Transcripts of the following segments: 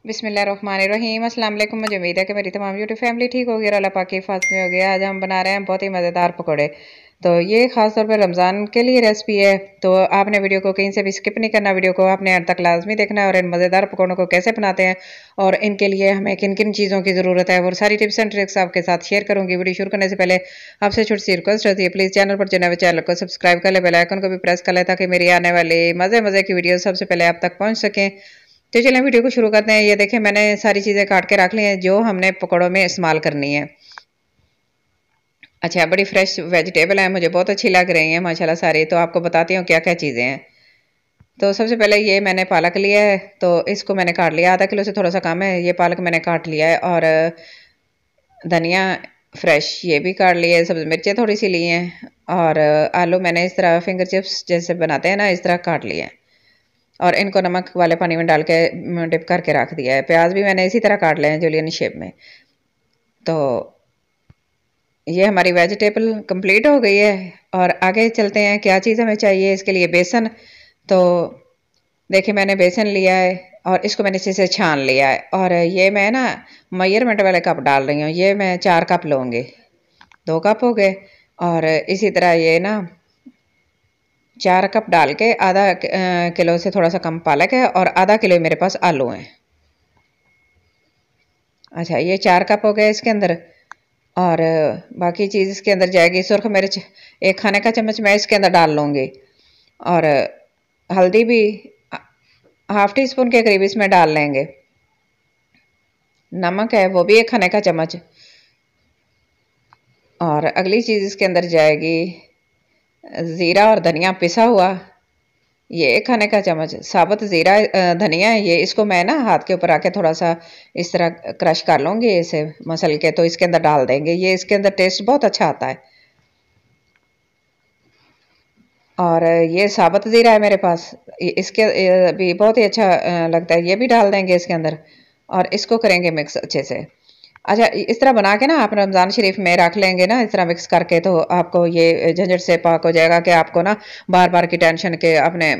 बिस्मिल्लाहिर्रहमानिर्रहीम। अस्सलाम वालेकुम। मुझे उम्मीद है कि मेरी तमाम यूट्यूब फैमिली ठीक होगी और अल्लाह पाक की हिफाज़त में होगी। आज हम बना रहे हैं बहुत ही मज़ेदार पकौड़े। तो ये ख़ास तौर पर रमज़ान के लिए रेसिपी है, तो आपने वीडियो को कहीं से भी स्किप नहीं करना, वीडियो को आपने अंत तक लाजमी देखना है और इन मज़ेदार पकौड़ों को कैसे बनाते हैं और इनके लिए हमें किन किन चीज़ों की ज़रूरत है, वो सारी टिप्स एंड ट्रिक्स आपके साथ शेयर करूँगी। वीडियो शुरू करने से पहले आपसे छोटी सी रिक्वेस्ट होती है, प्लीज़ चैनल पर जो नए चैनल को सब्सक्राइब कर ले, बेल आइकन को भी प्रेस कर ले ताकि मेरी आने वाली मज़े की वीडियो सबसे पहले आप तक पहुँच सकें। तो चलिए वीडियो को शुरू करते हैं। ये देखें, मैंने सारी चीज़ें काट के रख ली हैं जो हमने पकौड़ों में इस्तेमाल करनी है। अच्छा, बड़ी फ्रेश वेजिटेबल है, मुझे बहुत अच्छी लग रही हैं माशाल्लाह सारी। तो आपको बताती हूँ क्या क्या चीज़ें हैं। तो सबसे पहले ये मैंने पालक लिया है, तो इसको मैंने काट लिया, आधा किलो से थोड़ा सा कम है। ये पालक मैंने काट लिया है और धनिया फ्रेश ये भी काट लिया है। सब्ज़ी मिर्चें थोड़ी सी ली हैं और आलू मैंने इस तरह फिंगर चिप्स जैसे बनाते हैं ना, इस तरह काट लिए हैं और इनको नमक वाले पानी में डाल के डिप करके रख दिया है। प्याज भी मैंने इसी तरह काट लिए हैं जूलियन शेप में। तो ये हमारी वेजिटेबल कंप्लीट हो गई है और आगे चलते हैं क्या चीज़ हमें चाहिए इसके लिए। बेसन, तो देखिए मैंने बेसन लिया है और इसको मैंने इसी से छान लिया है और ये मैं ना मेजरमेंट वाले कप डाल रही हूँ। ये मैं 4 कप लूँगी, 2 कप हो गए। और इसी तरह ये ना 4 कप डाल के आधा किलो से थोड़ा सा कम पालक है और आधा किलो मेरे पास आलू हैं। अच्छा, ये 4 कप हो गए इसके अंदर और बाकी चीज़ इसके अंदर जाएगी। सुरख मिर्च 1 खाने का चम्मच मैं इसके अंदर डाल लूँगी और हल्दी भी हाफ टी स्पून के करीब इसमें डाल लेंगे। नमक है वो भी 1 खाने का चम्मच। और अगली चीज़ इसके अंदर जाएगी ज़ीरा और धनिया पिसा हुआ, ये 1 खाने का चम्मच। साबुत ज़ीरा धनिया है ये, इसको मैं ना हाथ के ऊपर आके थोड़ा सा इस तरह क्रश कर लूँगी इसे मसल के, तो इसके अंदर डाल देंगे। ये इसके अंदर टेस्ट बहुत अच्छा आता है। और ये साबुत ज़ीरा है मेरे पास, इसके भी बहुत ही अच्छा लगता है, ये भी डाल देंगे इसके अंदर और इसको करेंगे मिक्स अच्छे से। अच्छा, इस तरह बना के ना आप रमज़ान शरीफ में रख लेंगे ना, इस तरह मिक्स करके, तो आपको ये झंझट से पाक हो जाएगा कि आपको ना बार बार की टेंशन के अपने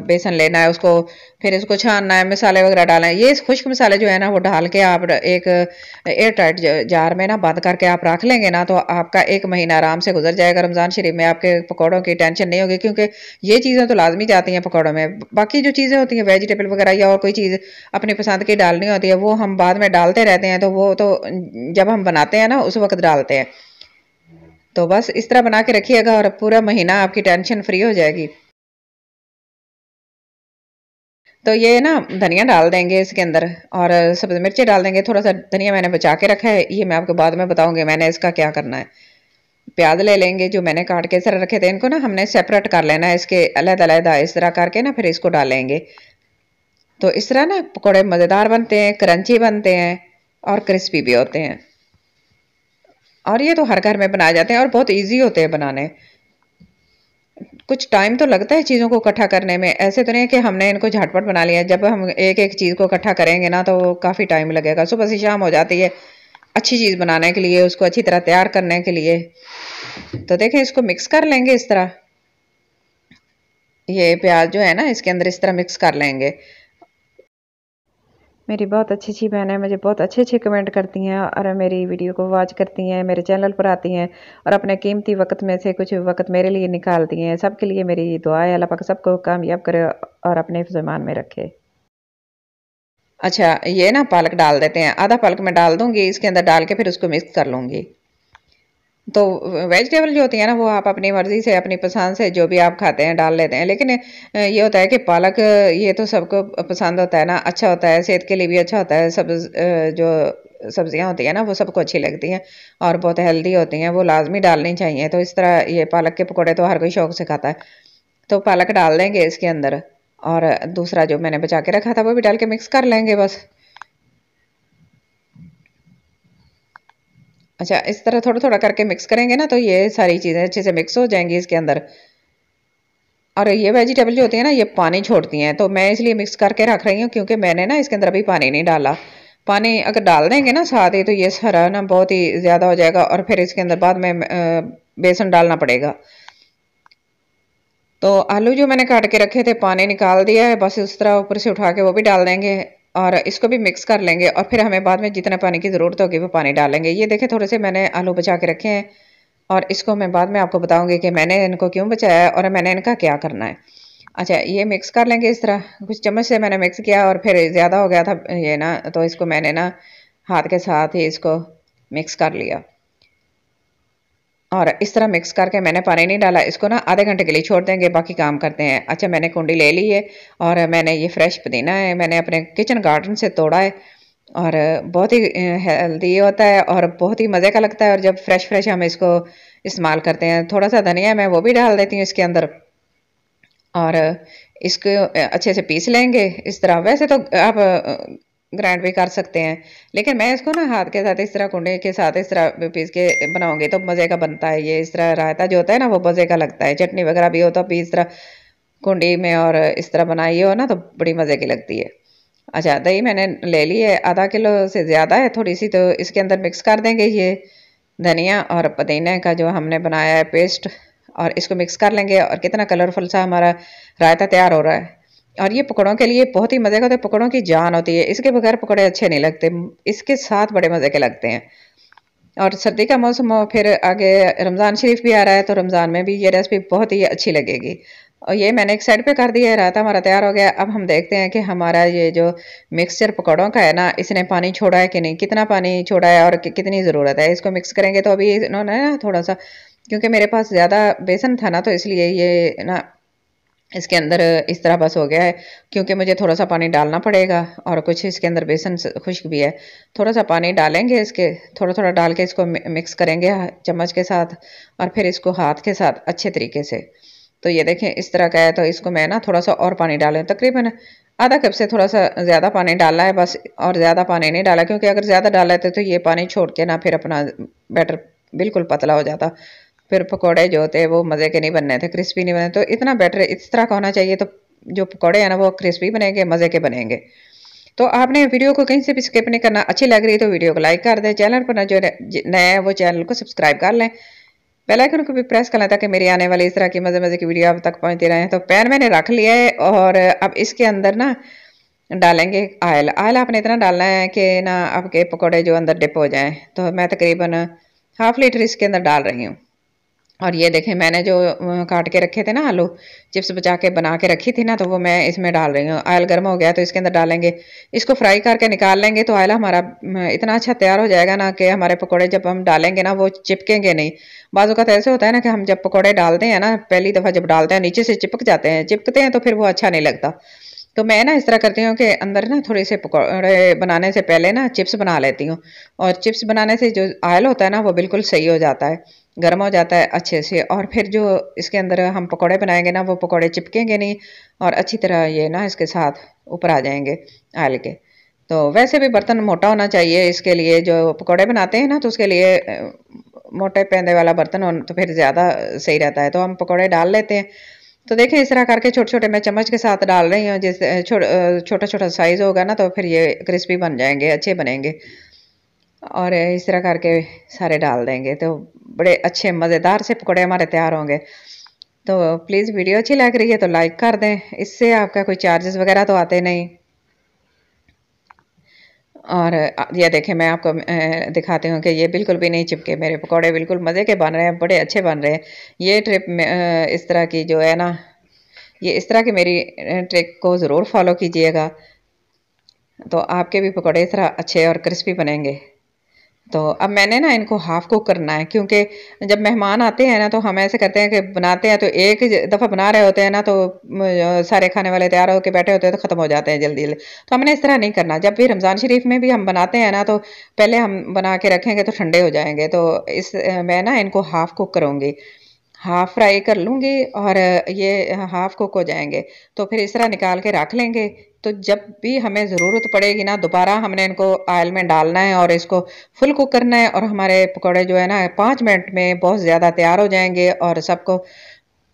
बेसन लेना है, उसको फिर इसको छानना है, मसाले वगैरह डालना है। ये खुश्क मसाले जो है ना वो डाल के आप एक एयर टाइट जार में ना बंद करके आप रख लेंगे ना, तो आपका 1 महीना आराम से गुजर जाएगा। रमज़ान शरीफ में आपके पकौड़ों की टेंशन नहीं होगी, क्योंकि ये चीज़ें तो लाजमी जाती हैं पकौड़ों में। बाकी जो चीज़ें होती हैं वेजिटेबल वगैरह या और कोई चीज़ अपनी पसंद की डालनी होती है, वो हम बाद में डालते रहते हैं, तो वो तो जब हम बनाते हैं ना उस वक्त डालते हैं। तो बस इस तरह बना के रखिएगा और पूरा महीना आपकी टेंशन फ्री हो जाएगी। तो ये ना धनिया डाल देंगे इसके अंदर और सब्ज़ी मिर्ची डाल देंगे। थोड़ा सा धनिया मैंने बचा के रखा है, ये मैं आपको बाद में बताऊंगी मैंने इसका क्या करना है। प्याज ले लेंगे जो मैंने काट के इस तरह रखे थे, इनको ना हमने सेपरेट कर लेना है, इसके अलग-अलग इस तरह करके ना फिर इसको डालेंगे। तो इस तरह ना पकौड़े मज़ेदार बनते हैं, क्रंची बनते हैं और क्रिस्पी भी होते हैं। और ये तो हर घर में बनाए जाते हैं और बहुत इजी होते हैं बनाने। कुछ टाइम तो लगता है चीज़ों को इकट्ठा करने में, ऐसे तो नहीं कि हमने इनको झटपट बना लिया। जब हम एक एक चीज़ को इकट्ठा करेंगे ना तो काफ़ी टाइम लगेगा, सुबह से शाम हो जाती है अच्छी चीज़ बनाने के लिए, उसको अच्छी तरह तैयार करने के लिए। तो देखें, इसको मिक्स कर लेंगे इस तरह। ये प्याज जो है ना इसके अंदर इस तरह मिक्स कर लेंगे। मेरी बहुत अच्छी बहनें मुझे बहुत अच्छे कमेंट करती हैं और मेरी वीडियो को वॉच करती हैं, मेरे चैनल पर आती हैं और अपने कीमती वक्त में से कुछ वक्त मेरे लिए निकालती हैं। सबके लिए मेरी दुआ है, अल्लाह पाक सबको कामयाब करे और अपने हिफ्ज़ ईमान में रखे। अच्छा, ये ना पालक डाल देते हैं, आधा पालक मैं डाल दूंगी इसके अंदर, डाल के फिर उसको मिक्स कर लूँगी। तो वेजिटेबल जो होती है ना वो आप अपनी मर्ज़ी से अपनी पसंद से जो भी आप खाते हैं डाल लेते हैं, लेकिन ये होता है कि पालक ये तो सबको पसंद होता है ना, अच्छा होता है, सेहत के लिए भी अच्छा होता है। सब जो सब्जियां होती हैं ना वो सबको अच्छी लगती हैं और बहुत हेल्दी होती हैं, वो लाजमी डालनी चाहिए। तो इस तरह ये पालक के पकौड़े तो हर कोई शौक से खाता है। तो पालक डाल देंगे इसके अंदर और दूसरा जो मैंने बचा के रखा था वो भी डाल के मिक्स कर लेंगे बस। अच्छा, इस तरह थोड़ा थोड़ा करके मिक्स करेंगे ना तो ये सारी चीज़ें अच्छे से मिक्स हो जाएंगी इसके अंदर। और ये वेजिटेबल जो होती है ना ये पानी छोड़ती हैं, तो मैं इसलिए मिक्स करके रख रही हूँ क्योंकि मैंने ना इसके अंदर अभी पानी नहीं डाला। पानी अगर डाल देंगे ना साथ ही तो ये सारा ना बहुत ही ज़्यादा हो जाएगा और फिर इसके अंदर बाद में बेसन डालना पड़ेगा। तो आलू जो मैंने काट के रखे थे पानी निकाल दिया है, बस उस तरह ऊपर से उठा के वो भी डाल देंगे और इसको भी मिक्स कर लेंगे और फिर हमें बाद में जितना पानी की ज़रूरत होगी वो पानी डालेंगे। ये देखें थोड़े से मैंने आलू बचा के रखे हैं और इसको मैं बाद में आपको बताऊंगी कि मैंने इनको क्यों बचाया है और मैंने इनका क्या करना है। अच्छा, ये मिक्स कर लेंगे इस तरह, कुछ चम्मच से मैंने मिक्स किया और फिर ज़्यादा हो गया था ये ना, तो इसको मैंने ना हाथ के साथ ही इसको मिक्स कर लिया और इस तरह मिक्स करके मैंने पानी नहीं डाला। इसको ना आधे घंटे के लिए छोड़ देंगे, बाकी काम करते हैं। अच्छा, मैंने कुंडी ले ली है और मैंने ये फ्रेश पुदीना है, मैंने अपने किचन गार्डन से तोड़ा है और बहुत ही हेल्दी होता है और बहुत ही मज़े का लगता है। और जब फ्रेश फ्रेश हम इसको इस्तेमाल करते हैं, थोड़ा सा धनिया मैं वो भी डाल देती हूँ इसके अंदर और इसको अच्छे से पीस लेंगे इस तरह। वैसे तो आप ग्राइंड भी कर सकते हैं, लेकिन मैं इसको ना हाथ के साथ इस तरह कुंडे के साथ इस तरह पीस के बनाऊंगी तो मज़े का बनता है। ये इस तरह रायता जो होता है ना वो मज़े का लगता है। चटनी वगैरह भी हो तो भी इस तरह कुंडी में और इस तरह बनाई हो ना तो बड़ी मज़े की लगती है। अच्छा, दही मैंने ले ली है, आधा किलो से ज़्यादा है थोड़ी सी, तो इसके अंदर मिक्स कर देंगे ये धनिया और पुदीने का जो हमने बनाया है पेस्ट, और इसको मिक्स कर लेंगे। और कितना कलरफुल सा हमारा रायता तैयार हो रहा है। और ये पकौड़ों के लिए बहुत ही मज़े का होता है, पकौड़ों की जान होती है, इसके बगैर पकौड़े अच्छे नहीं लगते, इसके साथ बड़े मज़े के लगते हैं। और सर्दी का मौसम हो, फिर आगे रमज़ान शरीफ भी आ रहा है तो रमज़ान में भी ये रेसिपी बहुत ही अच्छी लगेगी। और ये मैंने एक साइड पे कर दिया है, रायता हमारा तैयार हो गया। अब हम देखते हैं कि हमारा ये जो मिक्सचर पकौड़ों का है ना, इसने पानी छोड़ा है कि नहीं, कितना पानी छोड़ा है और कितनी ज़रूरत है। इसको मिक्स करेंगे तो अभी इन्होंने ना थोड़ा सा, क्योंकि मेरे पास ज़्यादा बेसन था ना तो इसलिए ये ना इसके अंदर इस तरह बस हो गया है, क्योंकि मुझे थोड़ा सा पानी डालना पड़ेगा और कुछ इसके अंदर बेसन खुश्क भी है। थोड़ा सा पानी डालेंगे इसके, थोड़ा थोड़ा डाल के इसको मिक्स करेंगे चम्मच के साथ और फिर इसको हाथ के साथ अच्छे तरीके से। तो ये देखें इस तरह का है, तो इसको मैं ना थोड़ा सा और पानी डालें, तकरीबन आधा कप से थोड़ा सा ज़्यादा पानी डालना है बस, और ज़्यादा पानी नहीं डाला, क्योंकि अगर ज़्यादा डाला तो ये पानी छोड़ के ना फिर अपना बैटर बिल्कुल पतला हो जाता, फिर पकोड़े जो होते हैं वो मज़े के नहीं बनने थे, क्रिस्पी नहीं बने। तो इतना बैटर इस तरह का होना चाहिए, तो जो पकोड़े हैं ना वो क्रिस्पी बनेंगे, मज़े के बनेंगे। तो आपने वीडियो को कहीं से भी स्किप नहीं करना, अच्छी लग रही है तो वीडियो को लाइक कर दें, चैनल पर जो नया है वो चैनल को सब्सक्राइब कर लें, बेल आइकन को भी प्रेस कर लें ताकि मेरी आने वाली इस तरह की मज़े मज़े की वीडियो आप तक पहुंचती रहें। तो पैन मैंने रख लिया है और अब इसके अंदर ना डालेंगे ऑयल। ऑयल आपने इतना डालना है कि ना आपके पकौड़े जो अंदर डिप हो जाएं। तो मैं तकरीबन ½ लीटर इसके अंदर डाल रही हूँ। और ये देखें मैंने जो काट के रखे थे ना आलू, चिप्स बचा के बना के रखी थी ना, तो वो मैं इसमें डाल रही हूँ। ऑयल गर्म हो गया तो इसके अंदर डालेंगे, इसको फ्राई करके निकाल लेंगे तो ऑयल हमारा इतना अच्छा तैयार हो जाएगा ना कि हमारे पकोड़े जब हम डालेंगे ना वो चिपकेंगे नहीं। बाजू का तो ऐसे होता है ना कि हम जब पकोड़े डालते हैं ना, पहली दफ़ा जब डालते हैं नीचे से चिपक जाते हैं, चिपकते हैं तो फिर वो अच्छा नहीं लगता। तो मैं ना इस तरह करती हूँ कि अंदर ना थोड़े से पकौड़े बनाने से पहले ना चिप्स बना लेती हूँ, और चिप्स बनाने से जो ऑयल होता है ना वो बिल्कुल सही हो जाता है, गर्म हो जाता है अच्छे से, और फिर जो इसके अंदर हम पकौड़े बनाएंगे ना वो पकौड़े चिपकेंगे नहीं और अच्छी तरह ये ना इसके साथ ऊपर आ जाएंगे ऑयल के। तो वैसे भी बर्तन मोटा होना चाहिए इसके लिए, जो पकौड़े बनाते हैं ना तो उसके लिए मोटे पैंदे वाला बर्तन हो तो फिर ज़्यादा सही रहता है। तो हम पकौड़े डाल लेते हैं। तो देखें इस तरह करके छोटे छोटे मैं चम्मच के साथ डाल रही हूँ, जैसे छोटा छोटा साइज़ होगा ना तो फिर ये क्रिस्पी बन जाएंगे, अच्छे बनेंगे। और इस तरह करके सारे डाल देंगे तो बड़े अच्छे मज़ेदार से पकौड़े हमारे तैयार होंगे। तो प्लीज़ वीडियो अच्छी लग रही है तो लाइक कर दें, इससे आपका कोई चार्जेस वगैरह तो आते नहीं। और ये देखें मैं आपको दिखाती हूँ कि ये बिल्कुल भी नहीं चिपके, मेरे पकौड़े बिल्कुल मज़े के बन रहे हैं, बड़े अच्छे बन रहे हैं। ये ट्रिप में इस तरह की जो है ना, ये इस तरह की मेरी ट्रिक को ज़रूर फॉलो कीजिएगा, तो आपके भी पकौड़े इस तरह अच्छे और क्रिस्पी बनेंगे। तो अब मैंने ना इनको हाफ कुक करना है, क्योंकि जब मेहमान आते हैं ना तो हम ऐसे करते हैं कि बनाते हैं तो एक दफ़ा बना रहे होते हैं ना तो सारे खाने वाले तैयार होकर बैठे होते हैं तो ख़त्म हो जाते हैं जल्दी जल्दी। तो हमने इस तरह नहीं करना, जब भी रमज़ान शरीफ में भी हम बनाते हैं ना तो पहले हम बना के रखेंगे तो ठंडे हो जाएंगे। तो मैं ना इनको हाफ कुक करूँगी, हाफ फ्राई कर लूँगी और ये हाफ कुक हो जाएंगे तो फिर इस तरह निकाल के रख लेंगे। तो जब भी हमें ज़रूरत पड़ेगी ना दोबारा हमने इनको ऑयल में डालना है और इसको फुल कुक करना है, और हमारे पकौड़े जो है ना 5 मिनट में बहुत ज़्यादा तैयार हो जाएंगे और सबको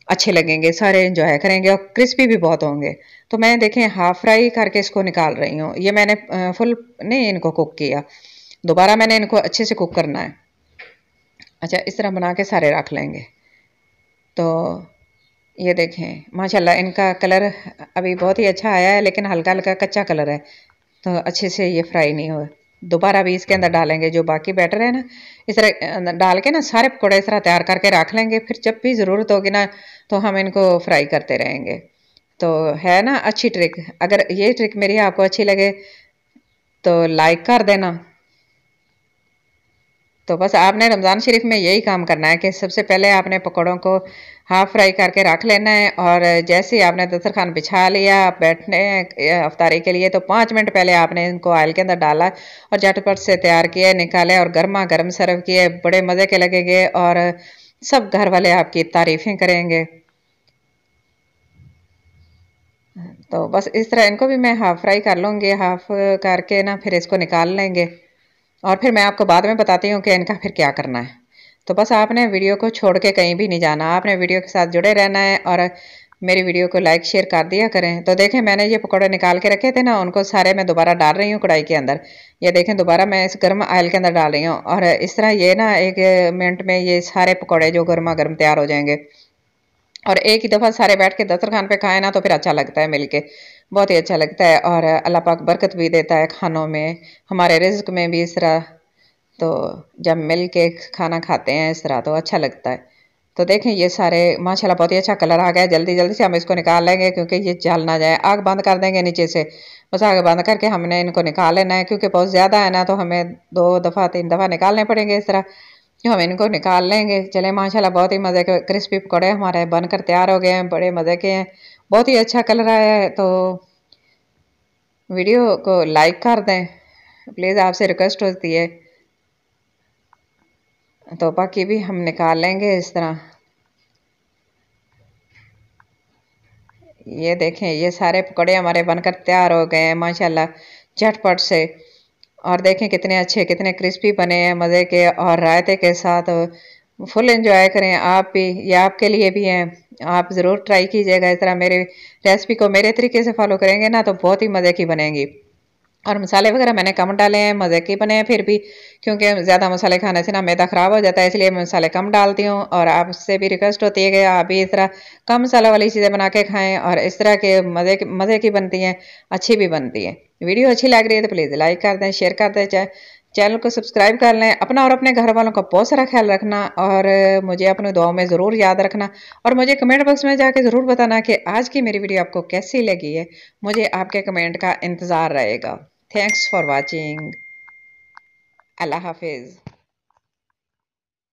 अच्छे लगेंगे, सारे इंजॉय करेंगे और क्रिस्पी भी बहुत होंगे। तो मैं देखें हाफ फ्राई करके इसको निकाल रही हूँ, ये मैंने फुल नहीं इनको कुक किया, दोबारा मैंने इनको अच्छे से कुक करना है। अच्छा, इस तरह बना के सारे रख लेंगे। तो ये देखें माशाल्लाह इनका कलर अभी बहुत ही अच्छा आया है, लेकिन हल्का हल्का कच्चा कलर है। तो अच्छे से ये फ्राई नहीं हो। दोबारा भी इसके अंदर डालेंगे जो बाकी बैटर है ना, इस तरह डाल के ना सारे पकौड़े इस तरह तैयार करके रख लेंगे, फिर जब भी ज़रूरत होगी ना तो हम इनको फ्राई करते रहेंगे। तो है ना अच्छी ट्रिक। अगर ये ट्रिक मेरी आपको अच्छी लगे तो लाइक कर देना। तो बस आपने रमज़ान शरीफ में यही काम करना है कि सबसे पहले आपने पकौड़ों को हाफ फ्राई करके रख लेना है, और जैसे ही आपने दस्तरखान बिछा लिया बैठने अफ्तारी के लिए, तो 5 मिनट पहले आपने इनको ऑयल के अंदर डाला और झटपट से तैयार किए, निकाले और गर्मा गर्म सर्व किए। बड़े मज़े के लगेंगे और सब घर वाले आपकी तारीफ़ें करेंगे। तो बस इस तरह इनको भी मैं हाफ फ्राई कर लूँगी, हाफ करके ना फिर इसको निकाल लेंगे, और फिर मैं आपको बाद में बताती हूँ कि इनका फिर क्या करना है। तो बस आपने वीडियो को छोड़ के कहीं भी नहीं जाना, आपने वीडियो के साथ जुड़े रहना है और मेरी वीडियो को लाइक शेयर कर दिया करें। तो देखें मैंने ये पकौड़े निकाल के रखे थे ना, उनको सारे मैं दोबारा डाल रही हूँ कढ़ाई के अंदर। ये देखें दोबारा मैं इस गर्म ऑयल के अंदर डाल रही हूँ, और इस तरह ये ना 1 मिनट में ये सारे पकौड़े जो गर्मा गर्म तैयार हो जाएंगे। और एक ही दफ़ा सारे बैठ के दस्तरखान पे खाएं ना तो फिर अच्छा लगता है मिलके, बहुत ही अच्छा लगता है, और अल्लाह पाक बरकत भी देता है खानों में, हमारे रिज़्क में भी इस तरह। तो जब मिल के खाना खाते हैं इस तरह तो अच्छा लगता है। तो देखें ये सारे माशाल्लाह बहुत ही अच्छा कलर आ गया है। जल्दी जल्दी से हम इसको निकाल लेंगे क्योंकि ये जल ना जाए। आग बंद कर देंगे नीचे से, बस आग बंद करके हमने इनको निकाल लेना है, क्योंकि बहुत ज़्यादा है ना तो हमें 2 दफ़ा 3 दफ़ा निकालने पड़ेंगे इस तरह। जो हम इनको निकाल लेंगे। चले माशाल्लाह बहुत ही मज़े के क्रिस्पी पकौड़े हमारे बनकर तैयार हो गए हैं, बड़े मज़े के हैं, बहुत ही अच्छा कलर आया है। तो वीडियो को लाइक कर दें प्लीज़, आपसे रिक्वेस्ट होती है। तो बाकी भी हम निकाल लेंगे इस तरह। ये देखें ये सारे पकौड़े हमारे बनकर तैयार हो गए हैं माशाल्लाह झटपट से, और देखें कितने अच्छे कितने क्रिस्पी बने हैं मज़े के, और रायते के साथ फुल एंजॉय करें आप भी, ये आपके लिए भी हैं। आप ज़रूर ट्राई कीजिएगा इस तरह, मेरे रेसिपी को मेरे तरीके से फॉलो करेंगे ना तो बहुत ही मज़े की बनेंगी। और मसाले वगैरह मैंने कम डाले हैं, मज़े के बने हैं फिर भी, क्योंकि ज़्यादा मसाले खाने से ना मैदा ख़राब हो जाता है, इसलिए मैं मसाले कम डालती हूँ। और आपसे भी रिक्वेस्ट होती है कि आप भी इस तरह कम मसाला वाली चीज़ें बना के खाएँ, और इस तरह के मज़े की बनती हैं, अच्छी भी बनती हैं। वीडियो अच्छी लग रही है तो प्लीज़ लाइक कर दें, शेयर कर दें, चैनल को सब्सक्राइब कर लें। अपना और अपने घर वालों का बहुत सारा ख्याल रखना, और मुझे अपनी दुआओं में ज़रूर याद रखना, और मुझे कमेंट बॉक्स में जाके ज़रूर बताना कि आज की मेरी वीडियो आपको कैसी लगी है। मुझे आपके कमेंट का इंतज़ार रहेगा। Thanks for watching. अल्लाह हाफिज़।